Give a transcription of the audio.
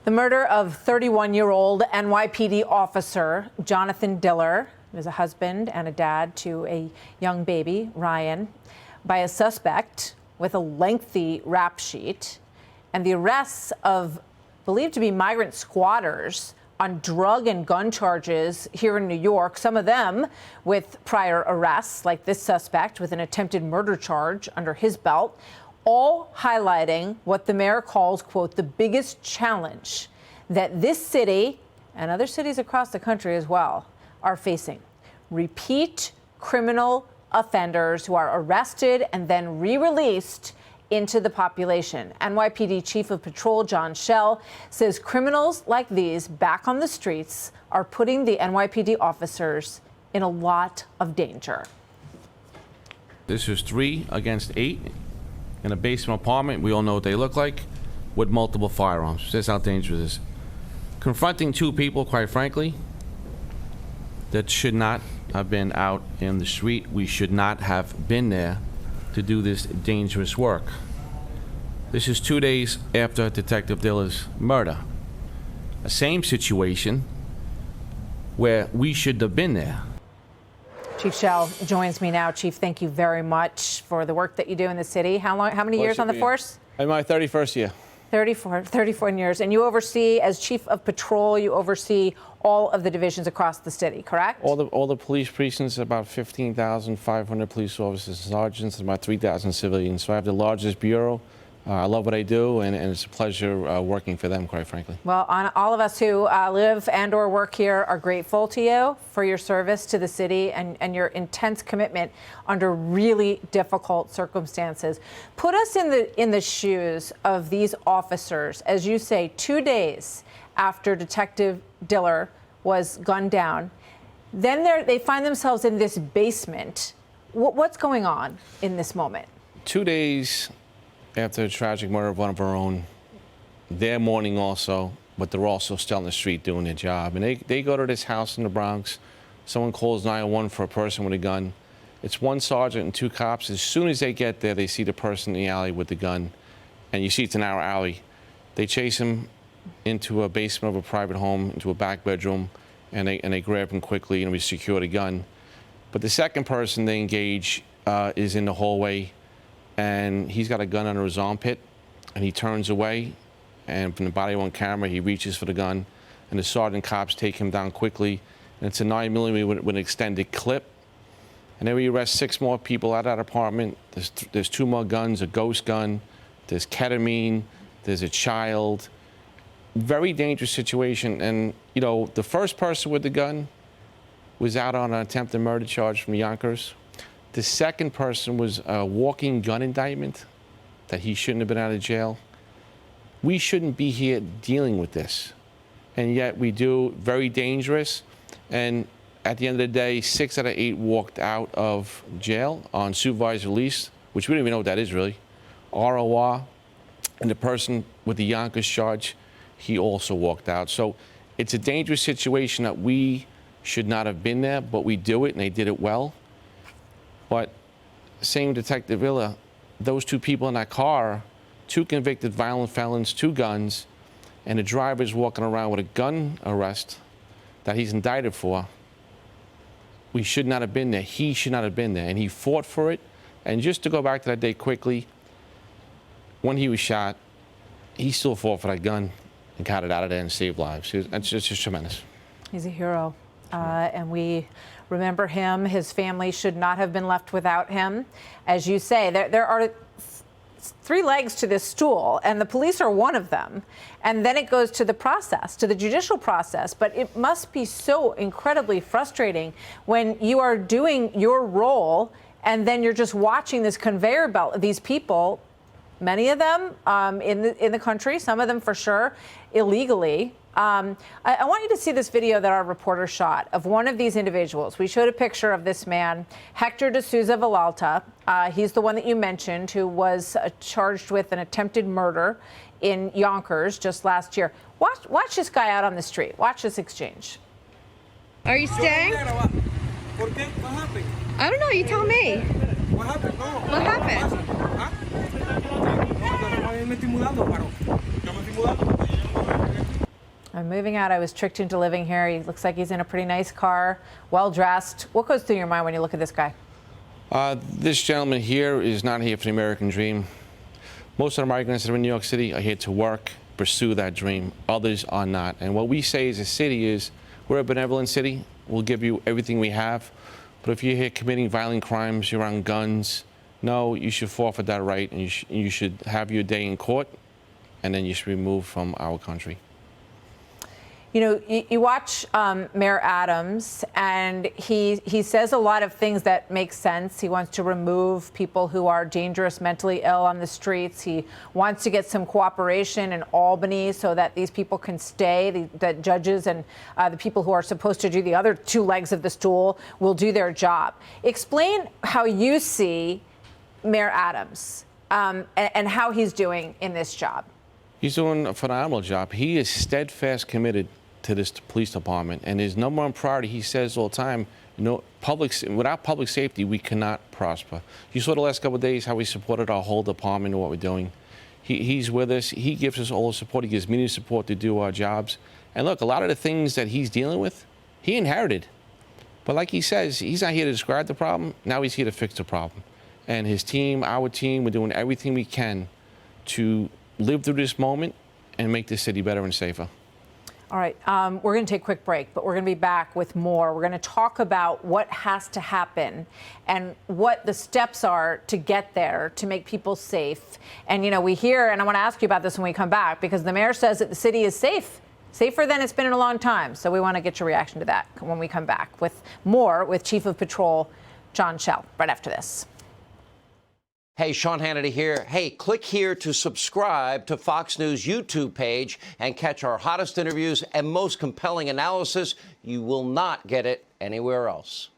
The murder of 31-year-old NYPD officer Jonathan Diller, who is a husband and a dad to a young baby, Ryan, by a suspect with a lengthy rap sheet, and the arrests of believed to be migrant squatters on drug and gun charges here in New York, some of them with prior arrests, like this suspect with an attempted murder charge under his belt, all highlighting what the mayor calls, quote, the biggest challenge that this city and other cities across the country as well are facing. Repeat criminal offenders who are arrested and then re-released into the population. NYPD Chief of Patrol Chief Chell says criminals like these back on the streets are putting the NYPD officers in a lot of danger. This is 3 against 8 in a basement apartment. We all know what they look like, with multiple firearms. That's how dangerous it is. Confronting 2 people, quite frankly, that should not have been out in the street. We should not have been there to do this dangerous work. This is 2 days after Detective Diller's murder. A same situation where we should have been there. Chief Chell joins me now. Chief, thank you very much for the work that you do in the city. How many years on the force? In my 31st year. 34 years. And you oversee, as Chief of Patrol, you oversee all of the divisions across the city, correct? All the police precincts, about 15,500 police officers and sergeants, and about 3,000 civilians. So I have the largest bureau. I love what I do, and it's a pleasure working for them, quite frankly. Well, all of us who live and or work here are grateful to you for your service to the city and your intense commitment under really difficult circumstances. Put us in the shoes of these officers, as you say, 2 days after Detective Diller was gunned down. Then they find themselves in this basement. What's going on in this moment? 2 days after the tragic murder of one of our own, they're mourning also, but they're also still on the street doing their job. And they go to this house in the Bronx. Someone calls 911 for a person with a gun. It's 1 sergeant and 2 cops. As soon as they get there, they see the person in the alley with the gun. And you see it's an narrow alley. They chase him into a basement of a private home, into a back bedroom, and they grab him quickly, and we secure the gun. But the second person they engage is in the hallway, and he's got a gun under his armpit, and he turns away, and from the body-worn camera, he reaches for the gun, and the sergeant cops take him down quickly, and it's a 9mm with an extended clip. And then we arrest 6 more people out of that apartment. There's 2 more guns, a ghost gun, there's ketamine, there's a child. Very dangerous situation. And, you know, the first person with the gun was out on an attempted murder charge from Yonkers. The second person was a walking gun indictment that he shouldn't have been out of jail. We shouldn't be here dealing with this. And yet we do. Very dangerous. And at the end of the day, 6 out of 8 walked out of jail on supervised release, which we don't even know what that is really. ROR. And the person with the Yonkers charge, he also walked out. So it's a dangerous situation that we should not have been there, but we do it, and they did it well. But same Detective Villa, those 2 people in that car, 2 convicted violent felons, 2 guns, and the driver's walking around with a gun arrest that he's indicted for. We should not have been there. He should not have been there, and he fought for it. And just to go back to that day quickly, when he was shot, he still fought for that gun and got it out of there and saved lives. It's just tremendous. He's a hero, and we remember him. His family should not have been left without him. As you say, there are 3 legs to this stool, and the police are one of them. And then it goes to the process, to the judicial process. But it must be so incredibly frustrating when you are doing your role, and then you're just watching this conveyor belt of these people, many of them in the country, some of them for sure, illegally. I want you to see this video that our reporter shot of one of these individuals. We showed a picture of this man, Hector de Souza Villalta. He's the one that you mentioned, who was charged with an attempted murder in Yonkers just last year. Watch this guy out on the street. Watch this exchange. Are you staying? What happened? I don't know. You tell me. What happened? No. What happened? Huh? No, me estoy mudando, paro. Yo me estoy mudando. I'm moving out. I was tricked into living here. He looks like he's in a pretty nice car, well dressed. What goes through your mind when you look at this guy? This gentleman here is not here for the American dream. Most of the migrants that are in New York City are here to work, pursue that dream. Others are not. And what we say as a city is, we're a benevolent city. We'll give you everything we have. But if you're here committing violent crimes, you're on guns, no, you should forfeit that right, and you should have your day in court, and then you should be removed from our country. You know, you watch Mayor Adams, and he says a lot of things that make sense. He wants to remove people who are dangerous, mentally ill on the streets. He wants to get some cooperation in Albany so that these people can stay, the judges and the people who are supposed to do the other two legs of the stool will do their job. Explain how you see Mayor Adams and how he's doing in this job. He's doing a phenomenal job. He is steadfast committed to this police department, and his number one priority, he says all the time, you know, without public safety, we cannot prosper. You saw the last couple of days how he supported our whole department and what we're doing. He's with us. He gives us all the support. He gives me the support to do our jobs. And look, a lot of the things that he's dealing with, he inherited. But like he says, he's not here to describe the problem. Now he's here to fix the problem. And his team, our team, we're doing everything we can to live through this moment and make this city better and safer. All right, we're going to take a quick break, but we're going to be back with more. We're going to talk about what has to happen and what the steps are to get there to make people safe. And, you know, we hear, and I want to ask you about this when we come back, because the mayor says that the city is safe, safer than it's been in a long time. So we want to get your reaction to that when we come back with more with Chief of Patrol Chief Chell right after this. Hey, Sean Hannity here. Hey, click here to subscribe to Fox News YouTube page and catch our hottest interviews and most compelling analysis. You will not get it anywhere else.